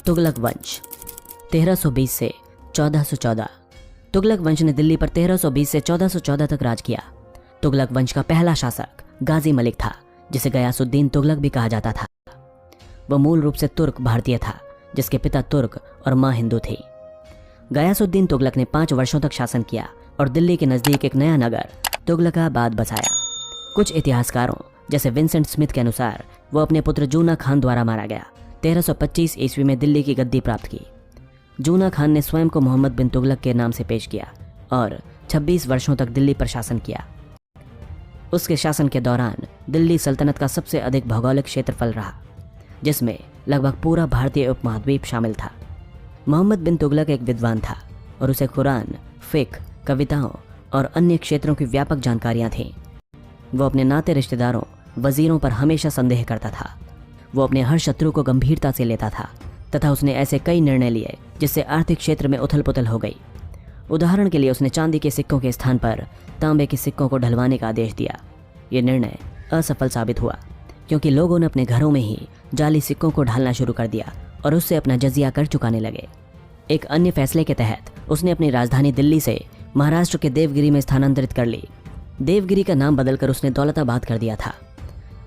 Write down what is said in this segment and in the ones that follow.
तुगलक वंश 1320 से 1414। तुगलक वंश ने दिल्ली पर 1320 से 1414 तक राज किया। तुगलक वंश का पहला शासक गाजी मलिक था, जिसे गयासुद्दीन तुगलक भी कहा जाता था। वह मूल रूप से तुर्क भारतीय था, जिसके पिता तुर्क और मां हिंदू थी। गयासुद्दीन तुगलक ने 5 वर्षों तक शासन किया और दिल्ली के नज़दीक एक नया नगर तुगलकाबाद बसाया। कुछ इतिहासकारों जैसे विंसेंट स्मिथ के अनुसार वो अपने पुत्र जूना खान द्वारा मारा गया। 1325 ईस्वी में दिल्ली की गद्दी प्राप्त की। जूना खान ने स्वयं को मोहम्मद बिन तुगलक के नाम से पेश किया और 26 वर्षों तक दिल्ली पर शासन किया। उसके शासन के दौरान दिल्ली सल्तनत का सबसे अधिक भौगोलिक क्षेत्रफल रहा, जिसमें लगभग पूरा भारतीय उपमहाद्वीप शामिल था। मोहम्मद बिन तुगलक एक विद्वान था और उसे कुरान, फिक्र, कविताओं और अन्य क्षेत्रों की व्यापक जानकारियां थीं। वो अपने नाते रिश्तेदारों, वजीरों पर हमेशा संदेह करता था। वो अपने हर शत्रु को गंभीरता से लेता था तथा उसने ऐसे कई निर्णय लिए जिससे आर्थिक क्षेत्र में उथल पुथल हो गई। उदाहरण के लिए उसने चांदी के सिक्कों के स्थान पर तांबे के सिक्कों को ढलवाने का आदेश दिया। ये निर्णय असफल साबित हुआ क्योंकि लोगों ने अपने घरों में ही जाली सिक्कों को ढालना शुरू कर दिया और उससे अपना जजिया कर चुकाने लगे। एक अन्य फैसले के तहत उसने अपनी राजधानी दिल्ली से महाराष्ट्र के देवगिरी में स्थानांतरित कर ली। देवगिरी का नाम बदलकर उसने दौलताबाद कर दिया था।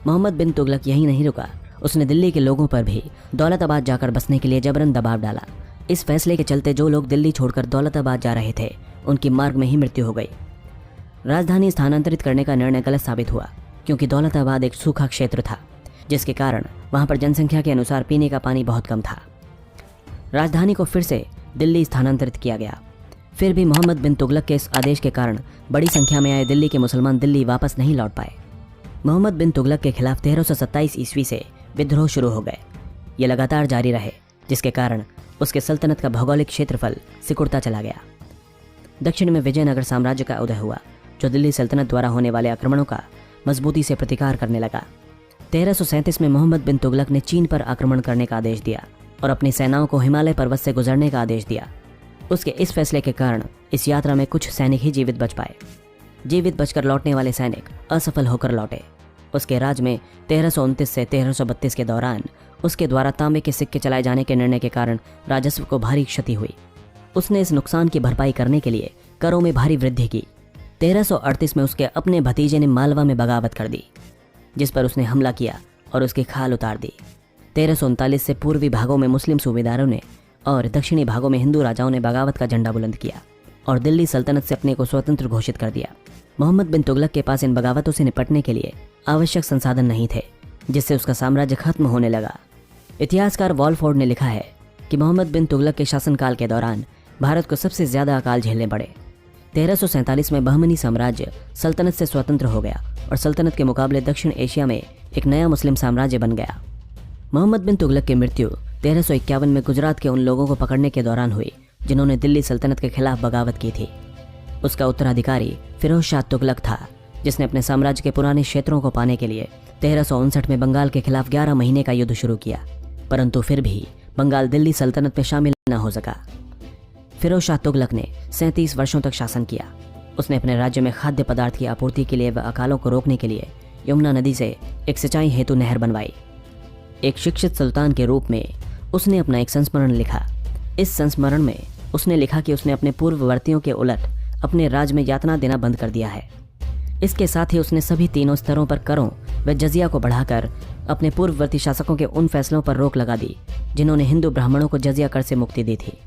मोहम्मद बिन तुगलक यहीं नहीं रुका, उसने दिल्ली के लोगों पर भी दौलताबाद जाकर बसने के लिए जबरन दबाव डाला। इस फैसले के चलते जो लोग दिल्ली छोड़कर दौलताबाद जा रहे थे, उनकी मार्ग में ही मृत्यु हो गई। राजधानी स्थानांतरित करने का निर्णय गलत साबित हुआ क्योंकि दौलताबाद एक सूखा क्षेत्र था, जिसके कारण वहां पर जनसंख्या के अनुसार पीने का पानी बहुत कम था। राजधानी को फिर से दिल्ली स्थानांतरित किया गया। फिर भी मोहम्मद बिन तुगलक के इस आदेश के कारण बड़ी संख्या में आए दिल्ली के मुसलमान दिल्ली वापस नहीं लौट पाए। मोहम्मद बिन तुगलक के खिलाफ 1327 ईस्वी से विद्रोह शुरू हो गए। ये लगातार जारी रहे, जिसके कारण उसके सल्तनत का भौगोलिक क्षेत्रफल सिकुड़ता चला गया। दक्षिण में विजयनगर साम्राज्य का उदय हुआ, जो दिल्ली सल्तनत द्वारा होने वाले आक्रमणों का मजबूती से प्रतिकार करने लगा। 1337 में मोहम्मद बिन तुगलक ने चीन पर आक्रमण करने का आदेश दिया और अपनी सेनाओं को हिमालय पर्वत से गुजरने का आदेश दिया। उसके इस फैसले के कारण इस यात्रा में कुछ सैनिक ही जीवित बच पाए। जीवित बचकर लौटने वाले सैनिक असफल होकर लौटे। उसके राज में 1329 से 1332 के दौरान उसके द्वारा तांबे के सिक्के चलाए जाने के निर्णय के कारण राजस्व को भारी क्षति हुई। उसने इस नुकसान की भरपाई करने के लिए करों में भारी वृद्धि की। 1338 में उसके अपने भतीजे ने मालवा में बगावत कर दी, जिस पर उसने हमला किया और उसकी खाल उतार दी। 1339 से पूर्वी भागों में मुस्लिम सूबेदारों ने और दक्षिणी भागों में हिंदू राजाओं ने बगावत का झंडा बुलंद किया और दिल्ली सल्तनत से अपने को स्वतंत्र घोषित कर दिया। मोहम्मद बिन तुगलक के पास इन बगावतों से निपटने के लिए आवश्यक संसाधन नहीं थे, जिससे उसका साम्राज्य खत्म होने लगा। इतिहासकार वॉलफोर्ड ने लिखा है कि मोहम्मद बिन तुगलक के शासनकाल के दौरान भारत को सबसे ज्यादा अकाल झेलने पड़े। 1347 में बहमनी साम्राज्य सल्तनत से स्वतंत्र हो गया और सल्तनत के मुकाबले दक्षिण एशिया में एक नया मुस्लिम साम्राज्य बन गया। मोहम्मद बिन तुगलक की मृत्यु 1351 में गुजरात के उन लोगों को पकड़ने के दौरान हुई जिन्होंने दिल्ली सल्तनत के खिलाफ बगावत की थी। उसका उत्तराधिकारी फिरोज शाह तुगलक था, जिसने अपने साम्राज्य के पुराने क्षेत्रों को पाने के लिए 1359 में बंगाल के खिलाफ 11 महीने का युद्ध शुरू किया, परंतु फिर भी बंगाल दिल्ली सल्तनत में शामिल न हो सका। फिरोज शाह तुगलक ने 37 वर्षों तक शासन किया। उसने अपने राज्य में खाद्य पदार्थ की आपूर्ति के लिए व अकालों को रोकने के लिए यमुना नदी से एक सिंचाई हेतु नहर बनवाई। एक शिक्षित सुल्तान के रूप में उसने अपना एक संस्मरण लिखा। इस संस्मरण में उसने लिखा कि उसने अपने पूर्ववर्तियों के उलट अपने राज्य में यातना देना बंद कर दिया है। इसके साथ ही उसने सभी तीनों स्तरों पर करों व जजिया को बढ़ाकर अपने पूर्ववर्ती शासकों के उन फैसलों पर रोक लगा दी जिन्होंने हिंदू ब्राह्मणों को जजिया कर से मुक्ति दी थी।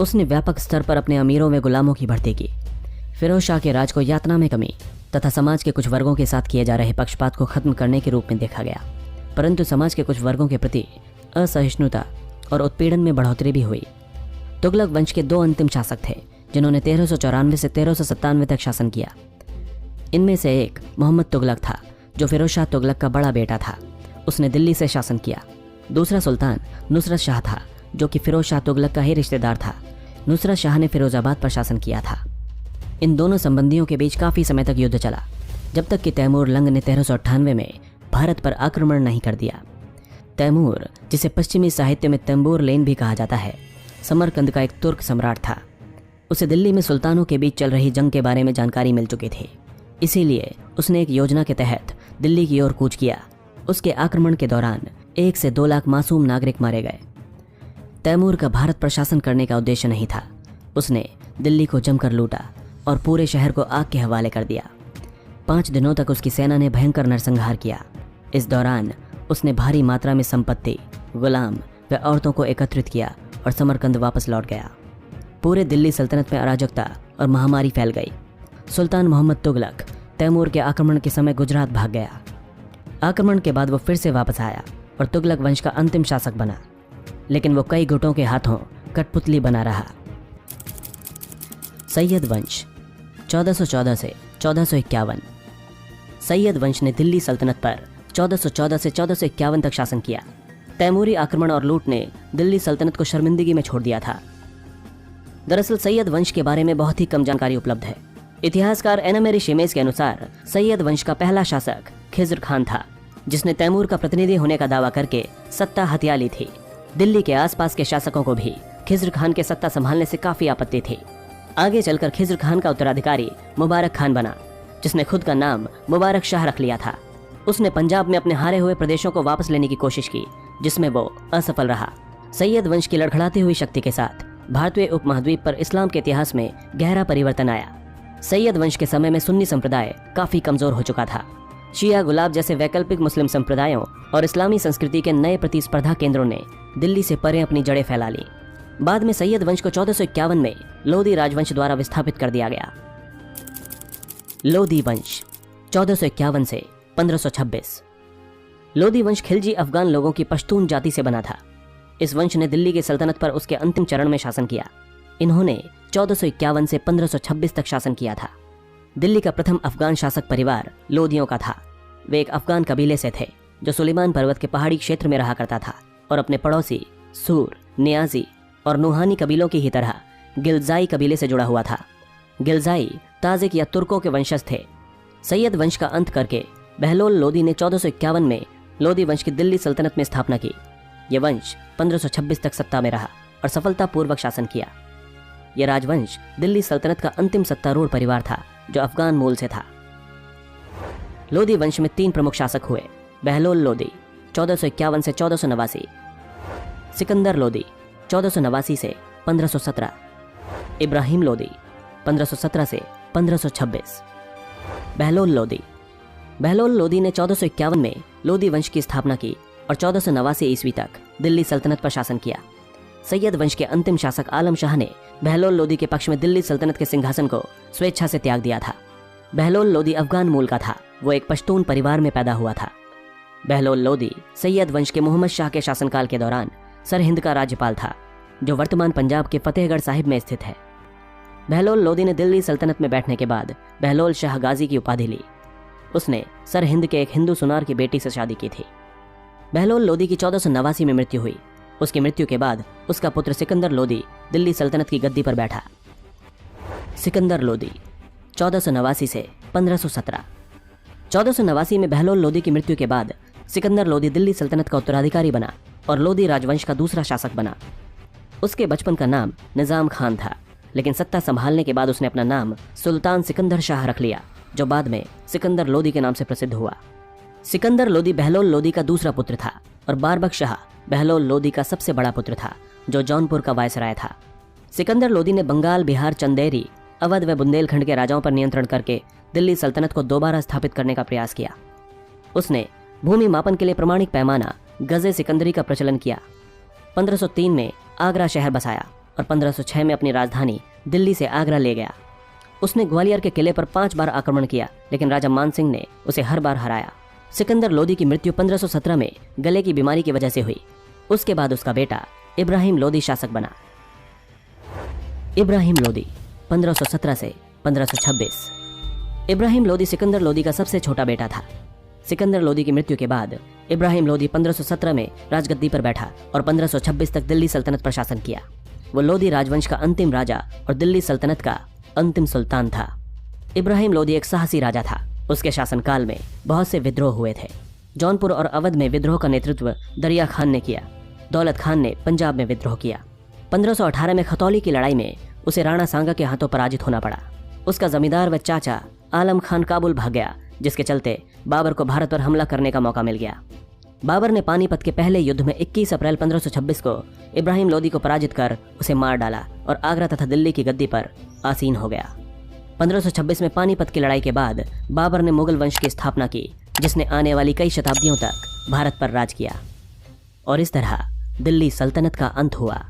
उसने व्यापक स्तर पर अपने अमीरों में गुलामों की भर्ती की। फिरोज शाह के राज को यातना में कमी तथा समाज के कुछ वर्गों के साथ किए जा रहे पक्षपात को खत्म करने के रूप में देखा गया, परंतु समाज के कुछ वर्गों के प्रति असहिष्णुता और उत्पीड़न में बढ़ोतरी भी हुई। तुगलक वंश के 2 अंतिम शासक थे जिन्होंने 1394 से 1397 तक शासन किया। इनमें से एक मोहम्मद तुगलक था, जो फिरोज शाह तुगलक का बड़ा बेटा था। उसने दिल्ली से शासन किया। दूसरा सुल्तान नुसरत शाह था, जो कि फिरोज शाह तुगलक का ही रिश्तेदार था। नुसरत शाह ने फिरोजाबाद पर शासन किया था। इन दोनों संबंधियों के बीच काफ़ी समय तक युद्ध चला, जब तक कि तैमूर लंग ने 1398 में भारत पर आक्रमण नहीं कर दिया। तैमूर, जिसे पश्चिमी साहित्य में तंबूर लेन भी कहा जाता है, समरकंद का एक तुर्क सम्राट था। उसे दिल्ली में सुल्तानों के बीच चल रही जंग के बारे में जानकारी मिल चुकी थी, इसीलिए उसने एक योजना के तहत दिल्ली की ओर कूच किया। उसके आक्रमण के दौरान 1 से 2 लाख मासूम नागरिक मारे गए। तैमूर का भारत पर शासन करने का उद्देश्य नहीं था। उसने दिल्ली को जमकर लूटा और पूरे शहर को आग के हवाले कर दिया। 5 दिनों तक उसकी सेना ने भयंकर नरसंहार किया। इस दौरान उसने भारी मात्रा में संपत्ति, गुलाम व औरतों को एकत्रित किया और समरकंद वापस लौट गया। पूरे दिल्ली सल्तनत में अराजकता और महामारी फैल गई। सुल्तान मोहम्मद तुगलक तैमूर के आक्रमण के समय गुजरात भाग गया। आक्रमण के बाद वो फिर से वापस आया और तुगलक वंश का अंतिम शासक बना, लेकिन वो कई गुटों के हाथों कठपुतली बना रहा। सैयद वंश 1414 से 1451। सैयद वंश ने दिल्ली सल्तनत पर 1414 से 1451 तक शासन किया। तैमूरी आक्रमण और लूट ने दिल्ली सल्तनत को शर्मिंदगी में छोड़ दिया था। दरअसल सैयद वंश के बारे में बहुत ही कम जानकारी उपलब्ध है। इतिहासकार एनामेरी शिमेज के अनुसार सैयद वंश का पहला शासक खिज्र खान था, जिसने तैमूर का प्रतिनिधि होने का दावा करके सत्ता हथिया ली थी। दिल्ली के आसपास के शासकों को भी खिज्र खान के सत्ता संभालने से काफी आपत्ति थी। आगे चलकर खिज्र खान का उत्तराधिकारी मुबारक खान बना, जिसने खुद का नाम मुबारक शाह रख लिया था। उसने पंजाब में अपने हारे हुए प्रदेशों को वापस लेने की कोशिश की, जिसमें वो असफल रहा। सैयद वंश की लड़खड़ाती हुई शक्ति के साथ भारतीय उपमहाद्वीप पर इस्लाम के इतिहास में गहरा परिवर्तन आया। सैयद वंश के समय में सुन्नी संप्रदाय काफी कमजोर हो चुका था। शिया गुलाब जैसे वैकल्पिक मुस्लिम संप्रदायों और इस्लामी संस्कृति के नए प्रतिस्पर्धा केंद्रों ने दिल्ली से परे अपनी जड़ें फैला ली। बाद में सैयद वंश को 1451 में लोधी राजवंश द्वारा विस्थापित कर दिया गया। लोधी वंश 1451 से 1526। लोधी वंश खिलजी अफगान लोगों की पश्तून जाति से बना था। इस वंश ने दिल्ली की सल्तनत पर उसके अंतिम चरण में शासन किया। इन्होंने 1451 से 1526 तक शासन किया था। दिल्ली का प्रथम अफगान शासक परिवार लोधियों का था। वे एक अफगान कबीले से थे जो सुलेमान पर्वत के पहाड़ी क्षेत्र में रहा करता था और अपने पड़ोसी सूर, नियाजी और नुहानी कबीलों की ही तरह गिलजाई कबीले से जुड़ा हुआ था। गिलजाई ताजिक या तुर्कों के वंशज थे। सैयद वंश का अंत करके बहलोल लोधी ने 1451 में लोधी वंश की दिल्ली सल्तनत में स्थापना की। यह वंश 1526 तक सत्ता में रहा और सफलतापूर्वक शासन किया। यह राजवंश दिल्ली सल्तनत का अंतिम सत्तारूढ़ परिवार था जो अफगान मूल से था। लोधी वंश में 3 प्रमुख शासक हुए। बहलोल लोधी 1451 से 1489, सिकंदर लोधी 1489 से 1517, इब्राहिम लोधी 1517 से 1526। बहलोल लोधी ने 1451 में लोधी वंश की स्थापना की और 1489 ईस्वी तक दिल्ली सल्तनत पर शासन किया। सैयद वंश के अंतिम शासक आलम शाह ने बहलोल लोधी के पक्ष में दिल्ली सल्तनत के सिंहासन को स्वेच्छा से त्याग दिया था। बहलोल लोधी अफगान मूल का था। वो एक पश्तून परिवार में पैदा हुआ था। बहलोल लोधी सैयद वंश के मोहम्मद शाह के शासनकाल के दौरान सरहिंद का राज्यपाल था, जो वर्तमान पंजाब के फतेहगढ़ साहिब में स्थित है। बहलोल लोधी ने दिल्ली सल्तनत में बैठने के बाद बहलोल शाह गाजी की उपाधि ली। उसने सरहिंद के एक हिंदू सुनार की बेटी से शादी की थी। बहलोल लोधी की 1489 में मृत्यु हुई। उसकी मृत्यु के बाद उसका पुत्र सिकंदर लोधी दिल्ली सल्तनत की गद्दी पर बैठा। सिकंदर लोधी 1489 से 1517। 1489 में बहलोल लोधी की मृत्यु के बाद सिकंदर लोधी दिल्ली सल्तनत का उत्तराधिकारी बना और लोधी राजवंश का दूसरा शासक बना। उसके बचपन का नाम निजाम खान था, लेकिन सत्ता संभालने के बाद उसने अपना नाम सुल्तान सिकंदर शाह रख लिया, जो बाद में सिकंदर लोधी के नाम से प्रसिद्ध हुआ। सिकंदर लोधी बहलोल लोधी का दूसरा पुत्र था और बारबक शाह बहलोल लोधी का सबसे बड़ा पुत्र था, जो जौनपुर का वायसराय था। सिकंदर लोधी ने बंगाल, बिहार, चंदेरी, अवध व बुंदेलखंड के राजाओं पर नियंत्रण करके दिल्ली सल्तनत को दोबारा स्थापित करने का प्रयास किया। उसने भूमि मापन के लिए प्रमाणिक पैमाना गजे सिकंदरी का प्रचलन किया। 1503 में आगरा शहर बसाया और 1506 में अपनी राजधानी दिल्ली से आगरा ले गया। उसने ग्वालियर के किले पर 5 बार आक्रमण किया, लेकिन राजा मानसिंह ने उसे हर बार हराया। सिकंदर लोधी की मृत्यु 1517 में गले की बीमारी की वजह से हुई। उसके बाद उसका बेटा इब्राहिम लोधी शासक बना। इब्राहिम लोधी 1517 से 1526। इब्राहिम लोधी सिकंदर लोधी का सबसे छोटा बेटा था। सिकंदर लोधी की मृत्यु के बाद इब्राहिम लोधी 1517 में राजगद्दी पर बैठा और 1526 तक दिल्ली सल्तनत पर शासन किया। वो लोधी राजवंश का अंतिम राजा और दिल्ली सल्तनत का अंतिम सुल्तान था। इब्राहिम लोधी एक साहसी राजा था। उसके शासनकाल में बहुत से विद्रोह हुए थे। जौनपुर और अवध में विद्रोह का नेतृत्व दरिया खान ने किया। दौलत खान ने पंजाब में विद्रोह किया। 1518 में खतौली की लड़ाई में उसे राणा सांगा के हाथों पराजित होना पड़ा। उसका जमींदार व चाचा आलम खान काबुल भाग गया, जिसके चलते बाबर को भारत पर हमला करने का मौका मिल गया। बाबर ने पानीपत के पहले युद्ध में 21 अप्रैल 1526 को इब्राहिम लोदी को पराजित कर उसे मार डाला और आगरा तथा दिल्ली की गद्दी पर आसीन हो गया। 1526 में पानीपत की लड़ाई के बाद बाबर ने मुगल वंश की स्थापना की, जिसने आने वाली कई शताब्दियों तक भारत पर राज किया और इस तरह दिल्ली सल्तनत का अंत हुआ।